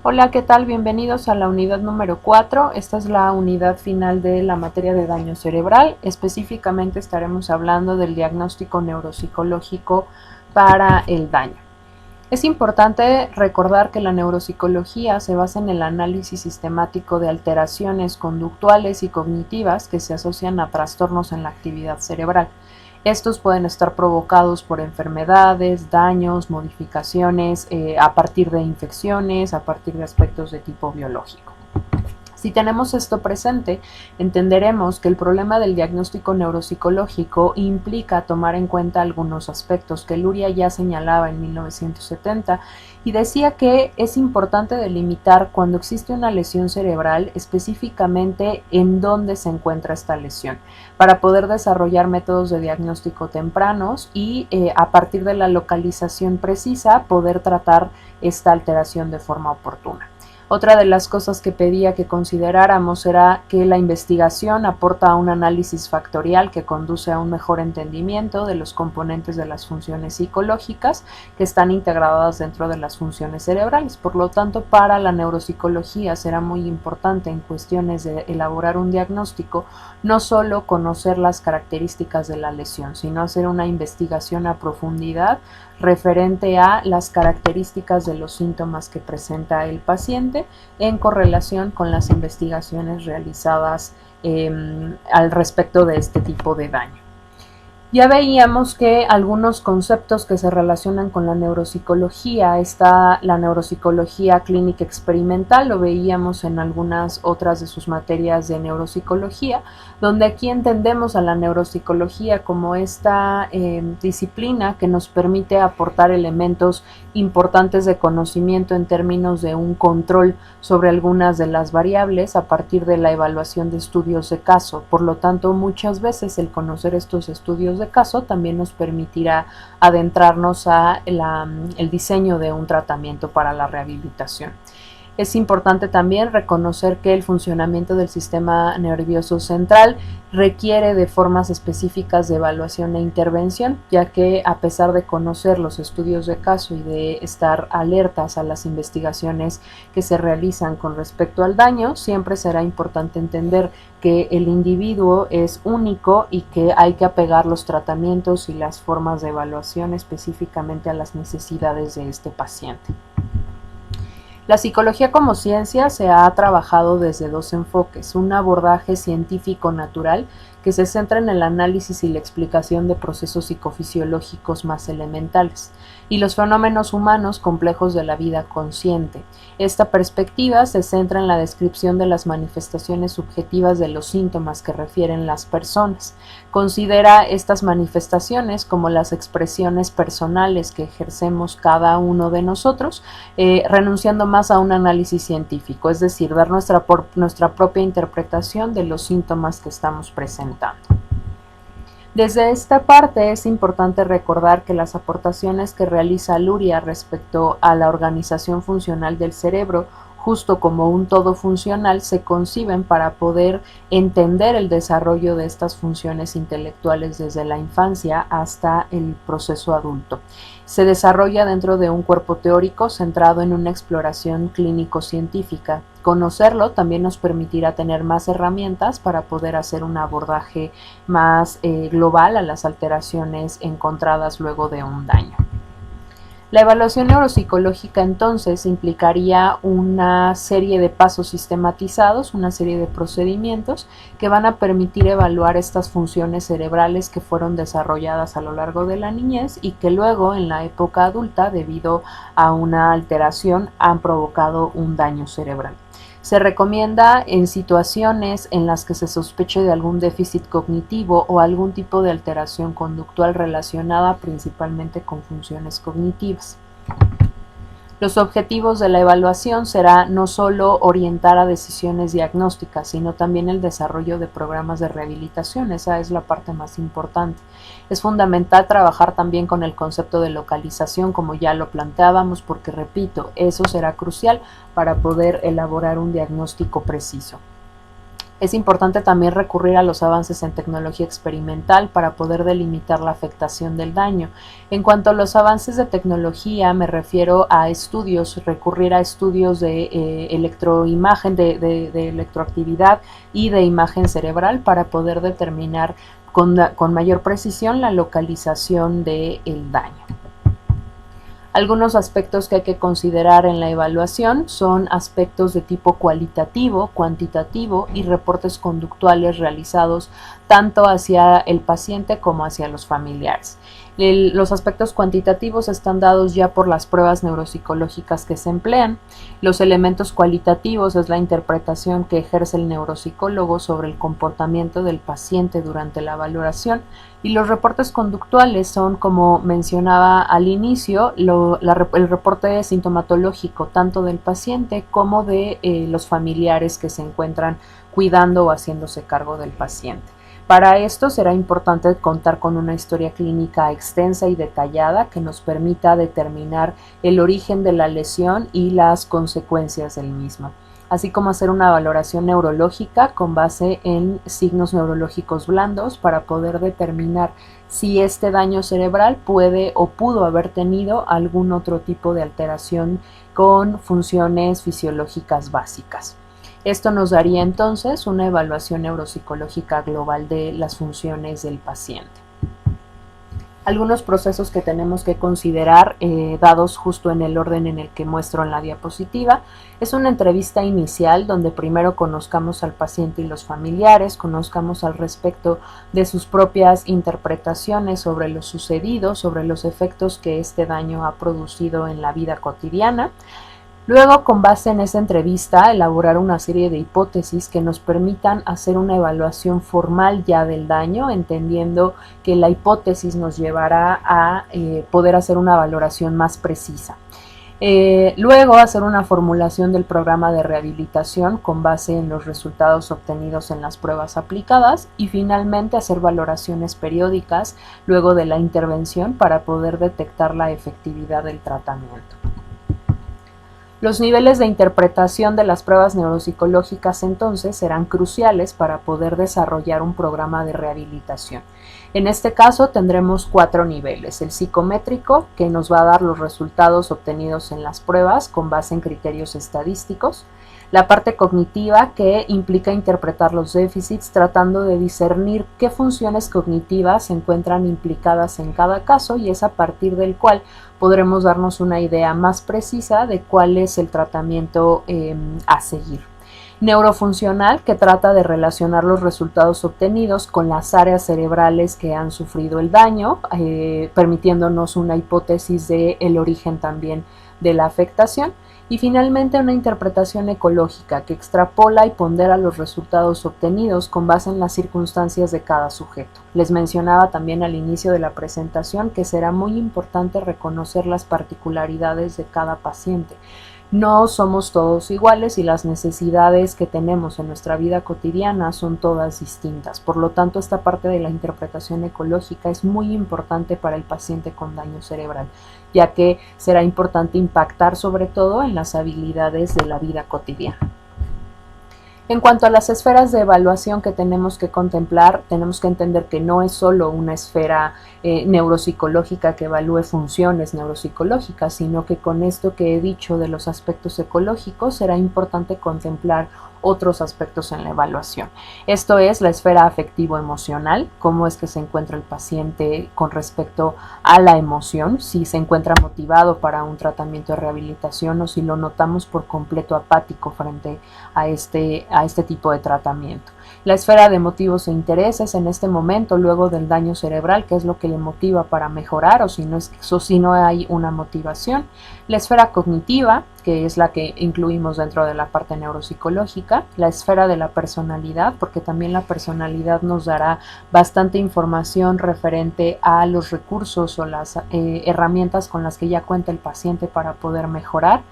Hola, ¿qué tal? Bienvenidos a la unidad número 4. Esta es la unidad final de la materia de daño cerebral. Específicamente estaremos hablando del diagnóstico neuropsicológico para el daño. Es importante recordar que la neuropsicología se basa en el análisis sistemático de alteraciones conductuales y cognitivas que se asocian a trastornos en la actividad cerebral. Estos pueden estar provocados por enfermedades, daños, modificaciones a partir de infecciones, a partir de aspectos de tipo biológico. Si tenemos esto presente, entenderemos que el problema del diagnóstico neuropsicológico implica tomar en cuenta algunos aspectos que Luria ya señalaba en 1970 y decía que es importante delimitar cuando existe una lesión cerebral específicamente en dónde se encuentra esta lesión para poder desarrollar métodos de diagnóstico tempranos y a partir de la localización precisa poder tratar esta alteración de forma oportuna. Otra de las cosas que pedía que consideráramos era que la investigación aporta un análisis factorial que conduce a un mejor entendimiento de los componentes de las funciones psicológicas que están integradas dentro de las funciones cerebrales. Por lo tanto, para la neuropsicología será muy importante en cuestiones de elaborar un diagnóstico no solo conocer las características de la lesión, sino hacer una investigación a profundidad referente a las características de los síntomas que presenta el paciente en correlación con las investigaciones realizadas al respecto de este tipo de daño. Ya veíamos que algunos conceptos que se relacionan con la neuropsicología, está la neuropsicología clínica experimental, lo veíamos en algunas otras de sus materias de neuropsicología, donde aquí entendemos a la neuropsicología como esta disciplina que nos permite aportar elementos importantes de conocimiento en términos de un control sobre algunas de las variables a partir de la evaluación de estudios de caso. Por lo tanto, muchas veces el conocer estos estudios de caso también nos permitirá adentrarnos a el diseño de un tratamiento para la rehabilitación. Es importante también reconocer que el funcionamiento del sistema nervioso central requiere de formas específicas de evaluación e intervención, ya que a pesar de conocer los estudios de caso y de estar alertas a las investigaciones que se realizan con respecto al daño, siempre será importante entender que el individuo es único y que hay que apegar los tratamientos y las formas de evaluación específicamente a las necesidades de este paciente. La psicología como ciencia se ha trabajado desde dos enfoques: un abordaje científico-natural que se centra en el análisis y la explicación de procesos psicofisiológicos más elementales, y los fenómenos humanos complejos de la vida consciente. Esta perspectiva se centra en la descripción de las manifestaciones subjetivas de los síntomas que refieren las personas. Considera estas manifestaciones como las expresiones personales que ejercemos cada uno de nosotros, renunciando más a un análisis científico, es decir, dar nuestra propia interpretación de los síntomas que estamos presentando. Desde esta parte es importante recordar que las aportaciones que realiza Luria respecto a la organización funcional del cerebro, justo como un todo funcional, se conciben para poder entender el desarrollo de estas funciones intelectuales desde la infancia hasta el proceso adulto. Se desarrolla dentro de un cuerpo teórico centrado en una exploración clínico-científica. Conocerlo también nos permitirá tener más herramientas para poder hacer un abordaje más global a las alteraciones encontradas luego de un daño. La evaluación neuropsicológica entonces implicaría una serie de pasos sistematizados, una serie de procedimientos que van a permitir evaluar estas funciones cerebrales que fueron desarrolladas a lo largo de la niñez y que luego en la época adulta, debido a una alteración, han provocado un daño cerebral. Se recomienda en situaciones en las que se sospeche de algún déficit cognitivo o algún tipo de alteración conductual relacionada principalmente con funciones cognitivas. Los objetivos de la evaluación será no solo orientar a decisiones diagnósticas, sino también el desarrollo de programas de rehabilitación. Esa es la parte más importante. Es fundamental trabajar también con el concepto de localización, como ya lo planteábamos, porque, repito, eso será crucial para poder elaborar un diagnóstico preciso. Es importante también recurrir a los avances en tecnología experimental para poder delimitar la afectación del daño. En cuanto a los avances de tecnología, me refiero a estudios, recurrir a estudios de electroimagen, de electroactividad y de imagen cerebral para poder determinar con mayor precisión la localización del daño. Algunos aspectos que hay que considerar en la evaluación son aspectos de tipo cualitativo, cuantitativo y reportes conductuales realizados tanto hacia el paciente como hacia los familiares. Los aspectos cuantitativos están dados ya por las pruebas neuropsicológicas que se emplean. Los elementos cualitativos es la interpretación que ejerce el neuropsicólogo sobre el comportamiento del paciente durante la valoración, y los reportes conductuales son, como mencionaba al inicio, el reporte sintomatológico tanto del paciente como de los familiares que se encuentran cuidando o haciéndose cargo del paciente. Para esto será importante contar con una historia clínica extensa y detallada que nos permita determinar el origen de la lesión y las consecuencias del mismo, así como hacer una valoración neurológica con base en signos neurológicos blandos para poder determinar si este daño cerebral puede o pudo haber tenido algún otro tipo de alteración con funciones fisiológicas básicas. Esto nos daría entonces una evaluación neuropsicológica global de las funciones del paciente. Algunos procesos que tenemos que considerar, dados justo en el orden en el que muestro en la diapositiva, es una entrevista inicial donde primero conozcamos al paciente y los familiares, conozcamos al respecto de sus propias interpretaciones sobre lo sucedido, sobre los efectos que este daño ha producido en la vida cotidiana. Luego, con base en esa entrevista, elaborar una serie de hipótesis que nos permitan hacer una evaluación formal ya del daño, entendiendo que la hipótesis nos llevará a poder hacer una valoración más precisa. Luego, hacer una formulación del programa de rehabilitación con base en los resultados obtenidos en las pruebas aplicadas, y finalmente hacer valoraciones periódicas luego de la intervención para poder detectar la efectividad del tratamiento. Los niveles de interpretación de las pruebas neuropsicológicas entonces serán cruciales para poder desarrollar un programa de rehabilitación. En este caso tendremos 4 niveles: el psicométrico, que nos va a dar los resultados obtenidos en las pruebas con base en criterios estadísticos; la parte cognitiva, que implica interpretar los déficits tratando de discernir qué funciones cognitivas se encuentran implicadas en cada caso, y es a partir del cual podremos darnos una idea más precisa de cuál es el tratamiento a seguir. Neurofuncional, que trata de relacionar los resultados obtenidos con las áreas cerebrales que han sufrido el daño, permitiéndonos una hipótesis del origen también de la afectación. Y finalmente una interpretación ecológica, que extrapola y pondera los resultados obtenidos con base en las circunstancias de cada sujeto. Les mencionaba también al inicio de la presentación que será muy importante reconocer las particularidades de cada paciente. No somos todos iguales y las necesidades que tenemos en nuestra vida cotidiana son todas distintas. Por lo tanto, esta parte de la interpretación ecológica es muy importante para el paciente con daño cerebral, ya que será importante impactar sobre todo en las habilidades de la vida cotidiana. En cuanto a las esferas de evaluación que tenemos que contemplar, tenemos que entender que no es solo una esfera neuropsicológica que evalúe funciones neuropsicológicas, sino que con esto que he dicho de los aspectos ecológicos será importante contemplar otros aspectos en la evaluación. Esto es la esfera afectivo-emocional, cómo es que se encuentra el paciente con respecto a la emoción, si se encuentra motivado para un tratamiento de rehabilitación o si lo notamos por completo apático frente a este tipo de tratamiento. La esfera de motivos e intereses en este momento, luego del daño cerebral, qué es lo que le motiva para mejorar o si no hay una motivación. La esfera cognitiva, que es la que incluimos dentro de la parte neuropsicológica. La esfera de la personalidad, porque también la personalidad nos dará bastante información referente a los recursos o las herramientas con las que ya cuenta el paciente para poder mejorar.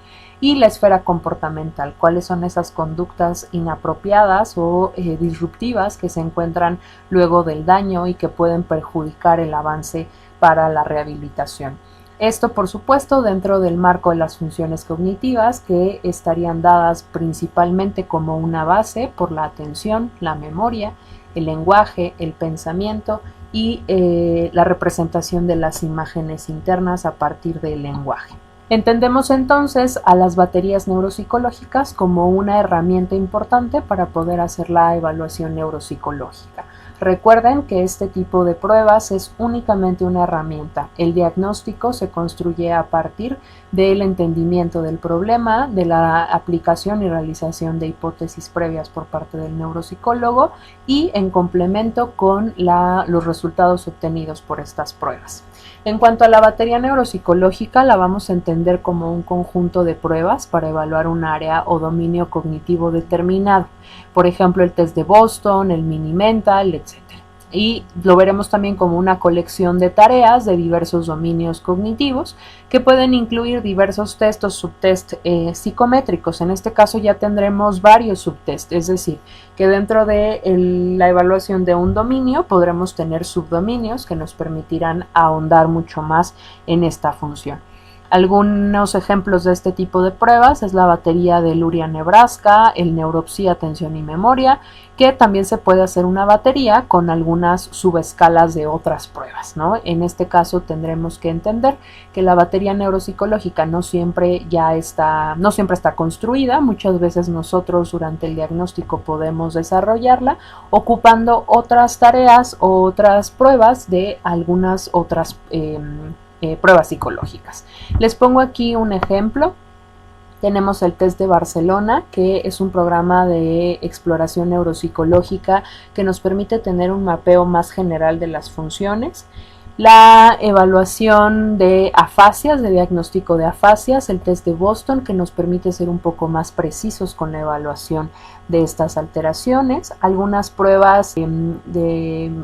Y la esfera comportamental, cuáles son esas conductas inapropiadas o disruptivas que se encuentran luego del daño y que pueden perjudicar el avance para la rehabilitación. Esto, por supuesto, dentro del marco de las funciones cognitivas, que estarían dadas principalmente como una base por la atención, la memoria, el lenguaje, el pensamiento y la representación de las imágenes internas a partir del lenguaje. Entendemos entonces a las baterías neuropsicológicas como una herramienta importante para poder hacer la evaluación neuropsicológica. Recuerden que este tipo de pruebas es únicamente una herramienta. El diagnóstico se construye a partir del entendimiento del problema, de la aplicación y realización de hipótesis previas por parte del neuropsicólogo y en complemento con los resultados obtenidos por estas pruebas. En cuanto a la batería neuropsicológica, la vamos a entender como un conjunto de pruebas para evaluar un área o dominio cognitivo determinado. Por ejemplo, el test de Boston, el mini mental, etc. Y lo veremos también como una colección de tareas de diversos dominios cognitivos que pueden incluir diversos test o subtest psicométricos. En este caso ya tendremos varios subtest, es decir, que dentro de la evaluación de un dominio podremos tener subdominios que nos permitirán ahondar mucho más en esta función. Algunos ejemplos de este tipo de pruebas es la batería de Luria-Nebraska, el Neuropsy Atención y Memoria, que también se puede hacer una batería con algunas subescalas de otras pruebas, ¿no? En este caso tendremos que entender que la batería neuropsicológica no siempre está construida. Muchas veces nosotros durante el diagnóstico podemos desarrollarla ocupando otras tareas o otras pruebas de algunas otras pruebas psicológicas. Les pongo aquí un ejemplo. Tenemos el test de Barcelona, que es un programa de exploración neuropsicológica que nos permite tener un mapeo más general de las funciones. La evaluación de afasias, de diagnóstico de afasias, el test de Boston, que nos permite ser un poco más precisos con la evaluación de estas alteraciones. Algunas pruebas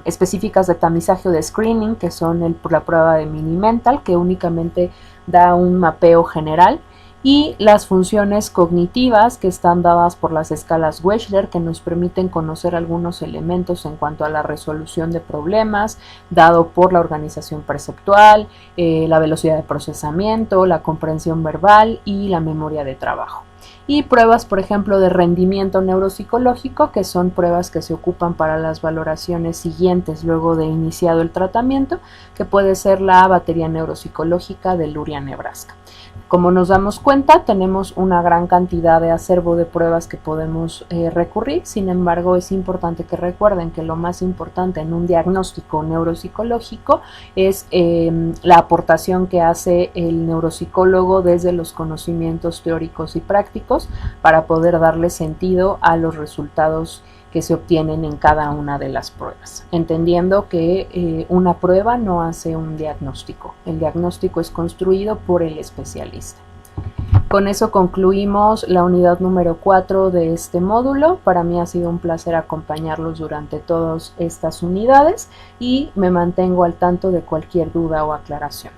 específicas de tamizaje o de screening, que son la prueba de mini mental, que únicamente da un mapeo general. Y las funciones cognitivas que están dadas por las escalas Wechsler, que nos permiten conocer algunos elementos en cuanto a la resolución de problemas, dado por la organización perceptual, la velocidad de procesamiento, la comprensión verbal y la memoria de trabajo. Y pruebas, por ejemplo, de rendimiento neuropsicológico, que son pruebas que se ocupan para las valoraciones siguientes luego de iniciado el tratamiento, que puede ser la batería neuropsicológica de Luria-Nebraska. Como nos damos cuenta, tenemos una gran cantidad de acervo de pruebas que podemos recurrir. Sin embargo, es importante que recuerden que lo más importante en un diagnóstico neuropsicológico es la aportación que hace el neuropsicólogo desde los conocimientos teóricos y prácticos para poder darle sentido a los resultados que se obtienen en cada una de las pruebas, entendiendo que una prueba no hace un diagnóstico. El diagnóstico es construido por el especialista. Con eso concluimos la unidad número 4 de este módulo. Para mí ha sido un placer acompañarlos durante todas estas unidades y me mantengo al tanto de cualquier duda o aclaración.